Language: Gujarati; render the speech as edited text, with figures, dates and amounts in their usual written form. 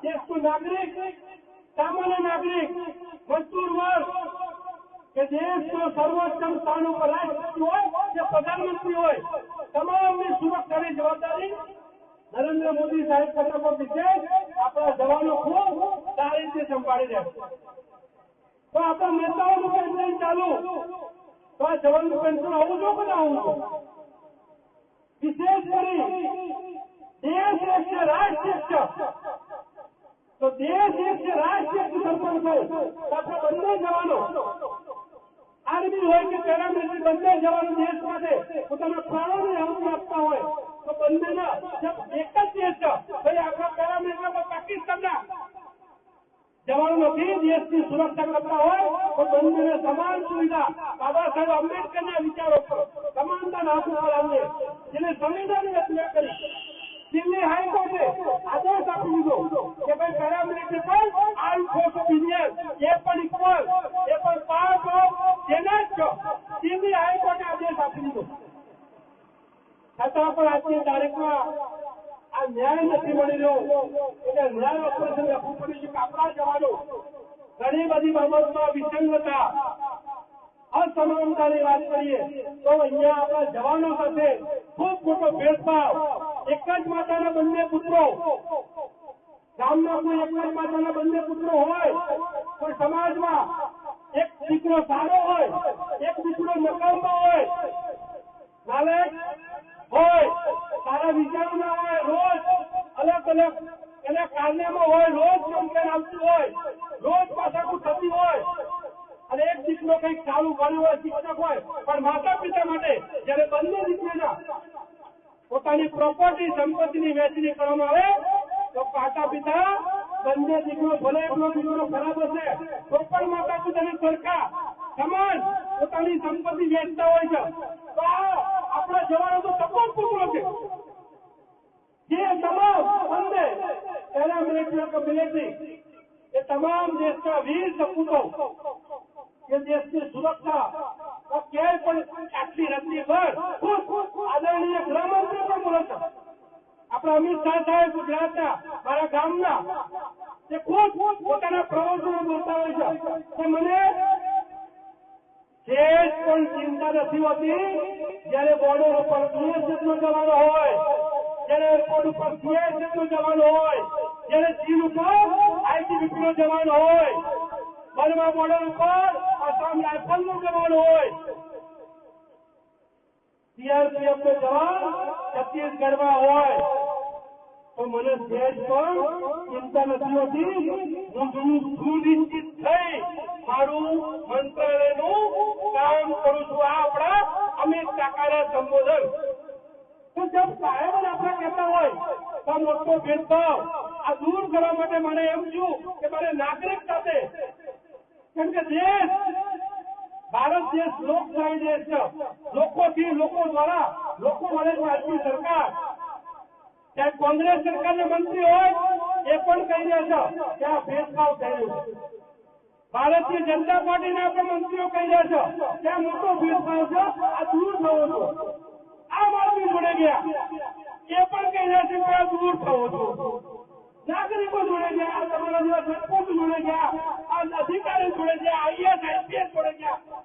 દેશનો નાગરિક, સામાન્ય નાગરિક, મજદૂર વર્ગ કે દેશનો સર્વોચ્ચ સ્થાન ઉપર રાષ્ટ્રપતિ હોય કે પ્રધાનમંત્રી હોય, તમામની સુરક્ષાની જવાબદારી નરેન્દ્ર મોદી સાહેબ કરતા વિશેષ આપણા જવાનો ખૂબ સારી રીતે સંભાળી રહ્યા છે. તો આપણા નેતાઓનું પેન્શન ચાલુ, તો આ જવાનું પેન્શન આવું જો કે ના આવું? વિશેષ કરી દેશ એક છે, રાષ્ટ્ર એક છે. તો દેશ એક છે, રાષ્ટ્ર એક સરપંચ હોય તો આપણે બંને જવાનો, આર્મી હોય કે પેરામિલિટરી, બંને જવાનો દેશ માટે પોતાના પ્રાણોને આહુતિ આપતા હોય તો બંનેના એક જ દેશ છે. ભાઈ આપણા પેરામિલિટરી પાકિસ્તાનના જવાનો નથી, દેશની સુરક્ષા કરતા હોય તો બંનેને સમાન સુવિધા બાબા સાહેબ આંબેડકરના વિચારો પર સમાનતા લાગુ કરાવીએ, જેને સંવિધાનની રચના કરી. દિલ્હી હાઈકોર્ટે આદેશ આપી દીધો કે ભાઈ પેરામિલિટરી પણ આર્મ ફોર્સ ઓફ ઇન્ડિયન એ પણ ઇક્વલ, એ પણ પાર્ટ ઓફ જેના જ છો. દિલ્હી હાઈકોર્ટે આદેશ આપી દીધો. છતાં પણ આજની તારીખમાં આ ન્યાય નથી મળી રહ્યો. એટલે ન્યાય ઓપરેશન લખવું પડ્યું છે કે આપણા જવાનો ઘણી બધી બાબતમાં વિસંગતતા, અસમાનતાની વાત કરીએ તો અહીંયા આપણા જવાનો સાથે ખૂબ મોટો ભેદભાવ. એક જ માતાના બંને પુત્રો, ગામમાં કોઈ એક જ માતાના બંને પુત્રો હોય, કોઈ સમાજમાં એક દીકરો સારો હોય, એક દીકરો નકામો હોય, નાલાયક હોય, સારા વિચારો ના હોય, રોજ અલગ અલગ એના કારનામાં હોય, રોજ કમ્પ્લેન આવતી હોય, રોજ પાછાકું થતી હોય, અને એક દીકરો કઈક ચાલુ કર્યું હોય, શિક્ષક હોય, પણ માતા પિતા માટે જયારે બંને દીકરીના પોતાની પ્રોપર્ટી સંપત્તિની વહેંચણી કરવામાં આવે તો માતા પિતા બંને દીકરો ભલે એકલો દીકરો ખરાબ હશે તો પણ માતા પિતાની સરખા સમાન પોતાની સંપત્તિ વેચતા હોય છે. તો આપણા જવાનો તો તમામ પુત્રો છે, જે તમામ બંને પેરામિલિટરી કે મિલિટરી એ તમામ દેશના વીર સપૂતો કે દેશની સુરક્ષા ક્યાંય પણ આટલી રચની પર આદરણીય ગૃહમંત્રી પણ બોલે છે. આપણા અમિત શાહ સાહેબ ગુજરાતના મારા ગામના તે ખુદ પોતાના પ્રવચનો બોલતા હોય છે કે મને સેજ પણ ચિંતા નથી હોતી જયારે બોર્ડર ઉપર BSF નો જવાનો હોય, જયારે એરપોર્ટ ઉપર CISF નો જવાનો હોય, જયારે ચીન ઉપર ITBP નો જવાનો હોય, બર્મા બોર્ડર ઉપર આસામ રાઇફલ નો જવાનો હોય, CRPF નો જવાન છત્તીસગઢમાં હોય તો મને સેજ પણ ચિંતા નથી હોતી. હું સુનિશ્ચિત થઈ મારું મંત્રાલયનું કામ કરું છું. આ આપણા અમિત કાકાના સંબોધન. તો જબ સાહેબ આપણા કહેતા હોય તો મોટો ભેદભાવ આ દૂર કરવા માટે મને એમ છું કે મારે નાગરિક સાથે, કેમ કે દેશ ભારત દેશ લોકશાહી દેશ છે, લોકોથી લોકો દ્વારા લોકો મળે છે. આજની સરકાર ચાહે કોંગ્રેસ સરકારના મંત્રી હોય એ પણ કહી રહ્યા છે કે આ ભેદભાવ થઈ રહ્યો છે. ભારતીય જનતા પાર્ટીના પણ મંત્રીઓ કહી રહ્યા છે કે આ મોટો ભેદભાવ છે, આ દૂર થવો છો. આમ આદમી જોડે ગયા એ પણ કહી રહ્યા છે કે આ દૂર થવો છો. નાગરિકો જોડે ગયા, તમારા જેવા સરપંચ જોડે ગયા, આ અધિકારી જોડે ગયા, IAS IPS જોડે ગયા,